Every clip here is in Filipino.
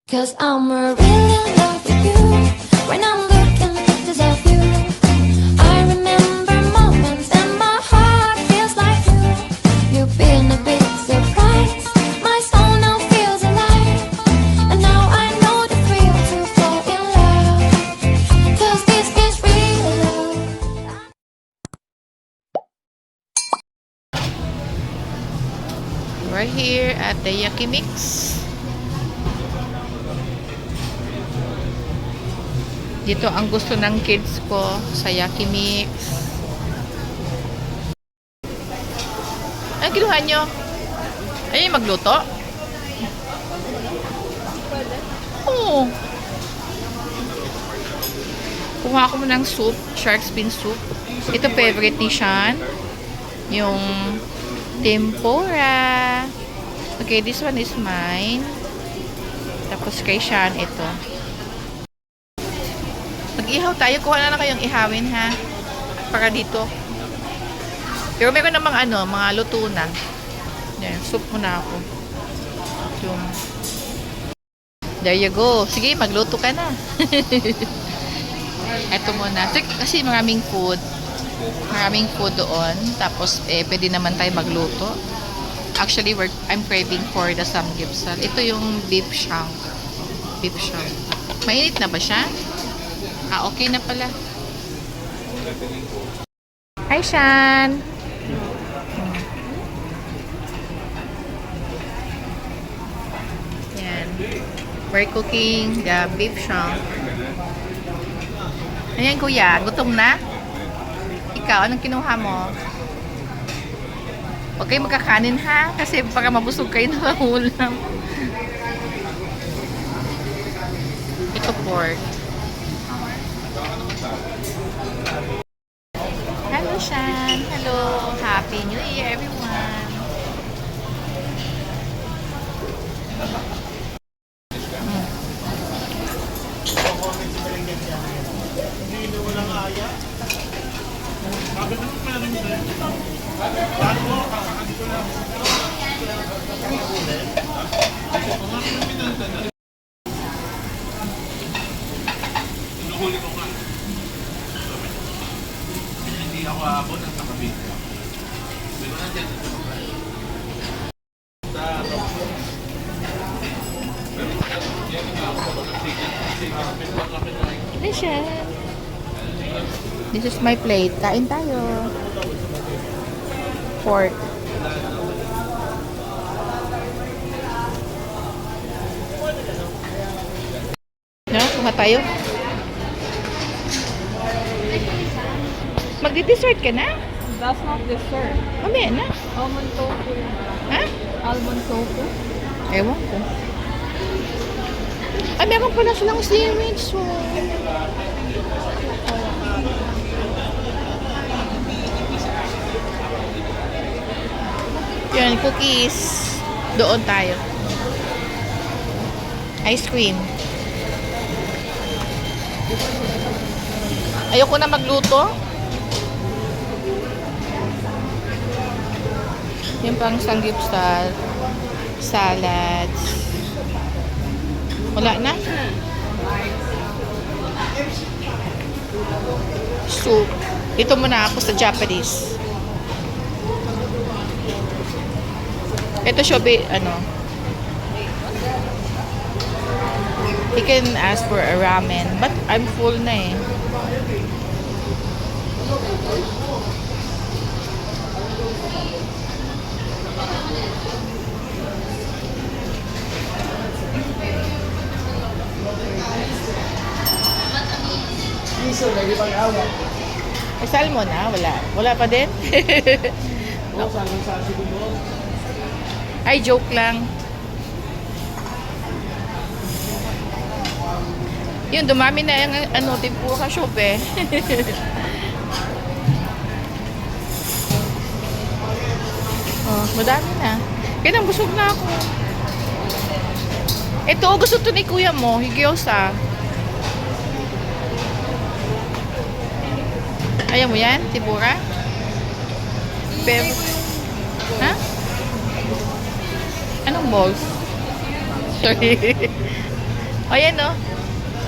'Cause I'm really in love with you. When I'm looking at pictures of you, I remember moments and my heart feels like you. You've been a big surprise. My soul now feels alive. And now I know the thrill to fall in love. 'Cause this is real love. We're here at the Yakimix. Dito ang gusto ng kids ko sa Yakimix. Ano kinuha nyo? Ay, magluto? Oo. Kuha ko mo ng soup, shark's fin soup. Ito favorite ni Sean. Yung tempura. Okay, this one is mine. Tapos kay Sean ito. Mag-ihaw tayo. Kuha na lang kayong ihawin, ha? Para dito. Pero meron namang mga luto na. Yan, soup muna ako. Yung. There you go. Sige, magluto ka na. Ito muna. Kasi maraming food. Maraming food doon. Tapos, pwede naman tayo magluto. Actually, I'm craving for the samgyeopsal. Ito yung beef shank. Beef shank. Mainit na ba siya? Okay na pala. Hi, Shan! Yan. We're cooking the beef shank. Ayan, kuya. Gutom na? Ikaw, anong kinuha mo? Huwag kayo magkakanin, ha? Kasi baka mabusog kayo na ulam. Ito pork. Hello, Shan. Hello. Happy New Year, everyone. Hindi ako aabot ang nakabit. Hi, Shan. This is my plate. Kain tayo. Pork. No, kuha tayo. Magdi-dessert ka na? That's not dessert. Mamaya na. Almond tofu. Ha? Almond tofu. Ewan ko. Ay, meron pala silang sandwich. So. Yan, cookies. Doon tayo. Ice cream. Ayoko na magluto. Yung pang samgyeopsal, salads. Wala na. Soup. Ito muna ako sa Japanese. Ito shobi, you can ask for a ramen, but I'm full na eh. May salmon wala. Wala pa din? Ay, joke lang. Yun, dumami na yung tempura shop eh. Oh, madami na. Kaya nang busog na ako. Ito, gusto to ni kuya mo, higyosa. Ayaw mo yan, tempura? Pero, ha? Anong balls? Sorry. O, yan, oh.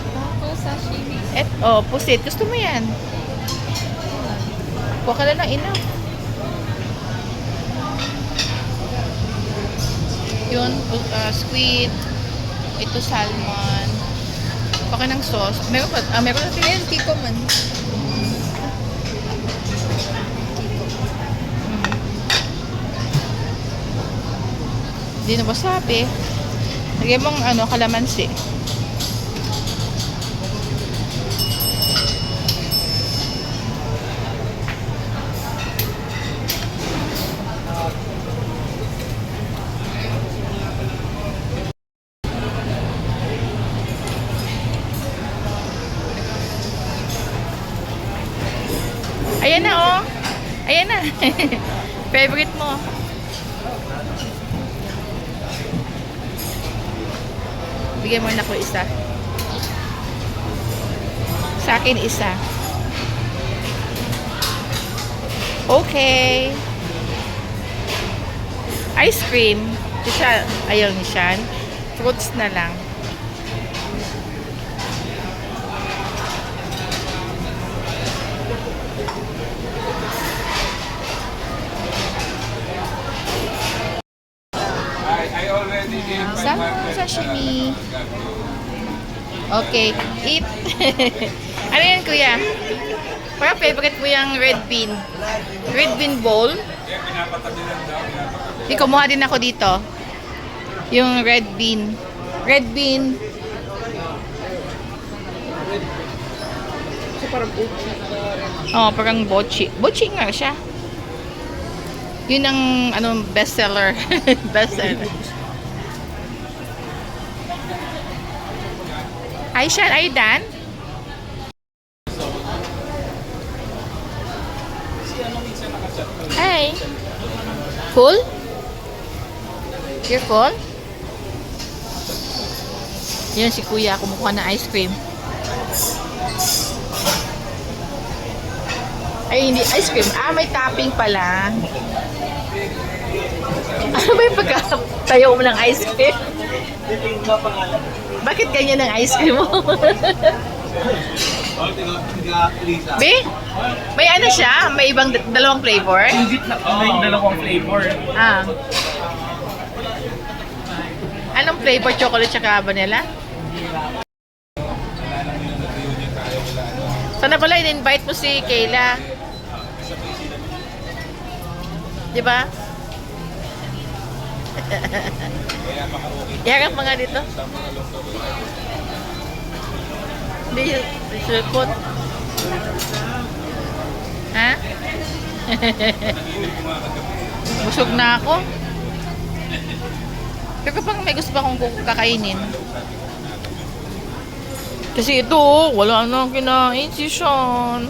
Taco, sashimi. Pusit. Gusto mo yan? Kuha ka lang ng enough. Yun, squid. Ito, salmon. Kuha ka ng sauce. Meron pa, meron natin. Ayun, tiko man. Hindi na wasabi. Lagyan mong kalamansi. Ayan na, oh. Ayan na. Favorite mo. Bigyan mo na ko isa. Sa akin isa. Okay. Ice cream. Siya, ayaw ni Shan. Fruits na lang. I already gave my Salmon sashimi. Okay, eat. Ano yan, kuya? Parang favorite mo yung red bean. Red bean bowl. Di, kumuha din ako dito. Yung red bean. Red bean. Oh, parang bochi. Bochi nga siya. Yun ang bestseller. Bestseller. Hi, Shan. Are you done? Hi. Full? You're full? Yan si kuya. Kumukuha ng ice cream. Ay, hindi ice cream. May topping pala. Ano ba yung pagkatayo mo ng ice cream? Bakit ganyan ang ice cream mo? Be? May ano siya? May ibang dalawang flavor? Higit na may dalawang flavor. Ah. Anong flavor? Chocolate tsaka vanilla? Sana pala in-invite mo si Kayla. Diba? Iharap mo nga dito. Hindi, sulpot. Ha? Busog na ako. Pero kapag may gusto pa akong kakainin. Kasi ito, wala na kinain si Sean.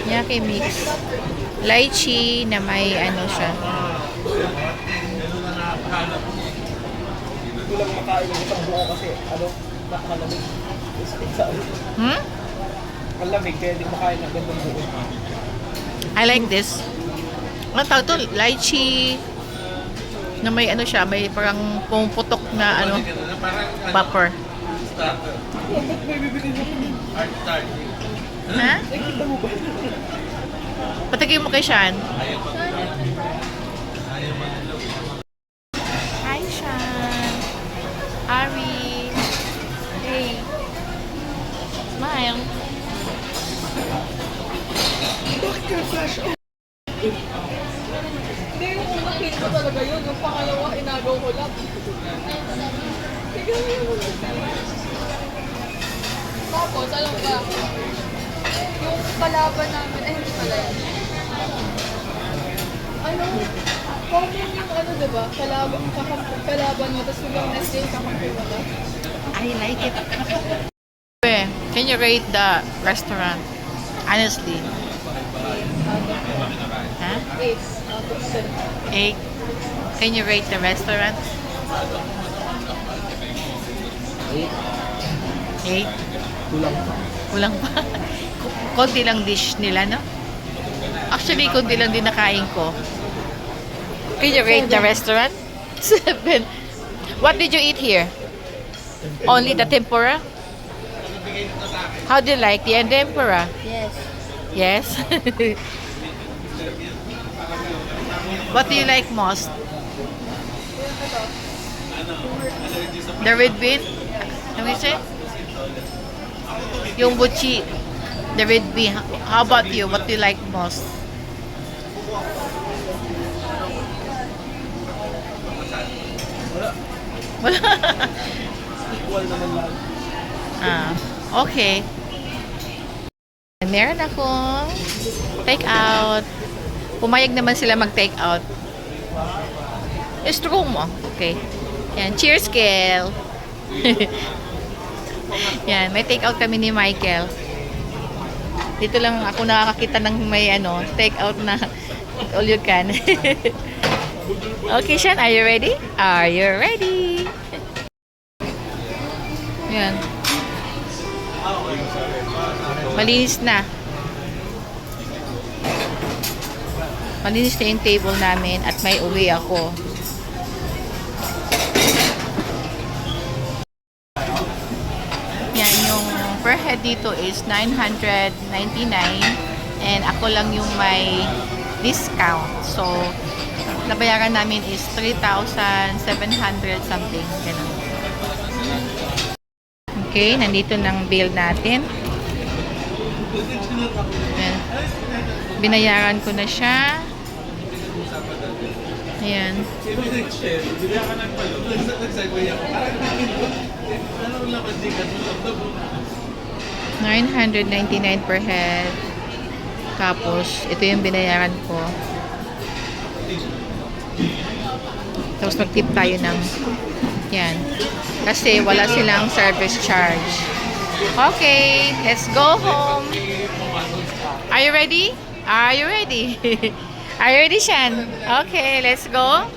Yaki mix. Lychee na may ano siya. Kulang makain ng isang buo kasi malamig. Hmm? Malamig kaya di makain ng gandang buo. I like this. Ano tawag to? Lychee na may ano siya, may parang pumuputok na vapor. Ba't may bibili mo? Ha? Nakikita mo ba? Patagay mo kay Sean. Hi, Sean. Ari. Hey. Smile. Bakit ka flash on? Hindi, yung unang ko talaga yun. Yung pangalawa, inagaw ko lang. Tignan mo yung tapos, alam ka, yung kalaban namin, hindi pala yun. Common yung diba? Kalaban mo, tapos yung next day, kakampi mo na. I like it. Can you rate the restaurant? Honestly. Huh? 8 out of 10. 8. Can you rate the restaurant? 8. Okay? Kulang pa. Kulang pa. Konti lang dish nila, no? Actually, konti lang din nakain ko. Can you rate the restaurant? 7. What did you eat here? Only the tempura? How do you like the tempura? Yes. Yes? What do you like most? The red bean? Can we say? Yung buchi. The red bean. How about you? What do you like most? Wala. Equal naman lang. Okay. Meron akong take out. Pumayag naman sila mag-take out. Istro mo. Okay. Yan. Cheers, Kel. Yan. May take out kami ni Michael. Dito lang ako nakakakita ng may take out na all you can. Okay, Shan. Are you ready? Are you ready? Yan. Malinis na. Malinis na yung table namin at may uwi ako. Yan, yung per head dito is 999 and ako lang yung may discount. So, nabayaran namin is 3,700 something. Ganun. Okay, nandito ng bill natin. Ayan. Binayaran ko na siya. Ayan. 999 per head. Tapos, ito yung binayaran ko. Tapos, mag-tip tayo ng yan. Kasi wala silang service charge. Okay, let's go home. Are you ready? Are you ready? Are you ready, Shan? Okay, let's go.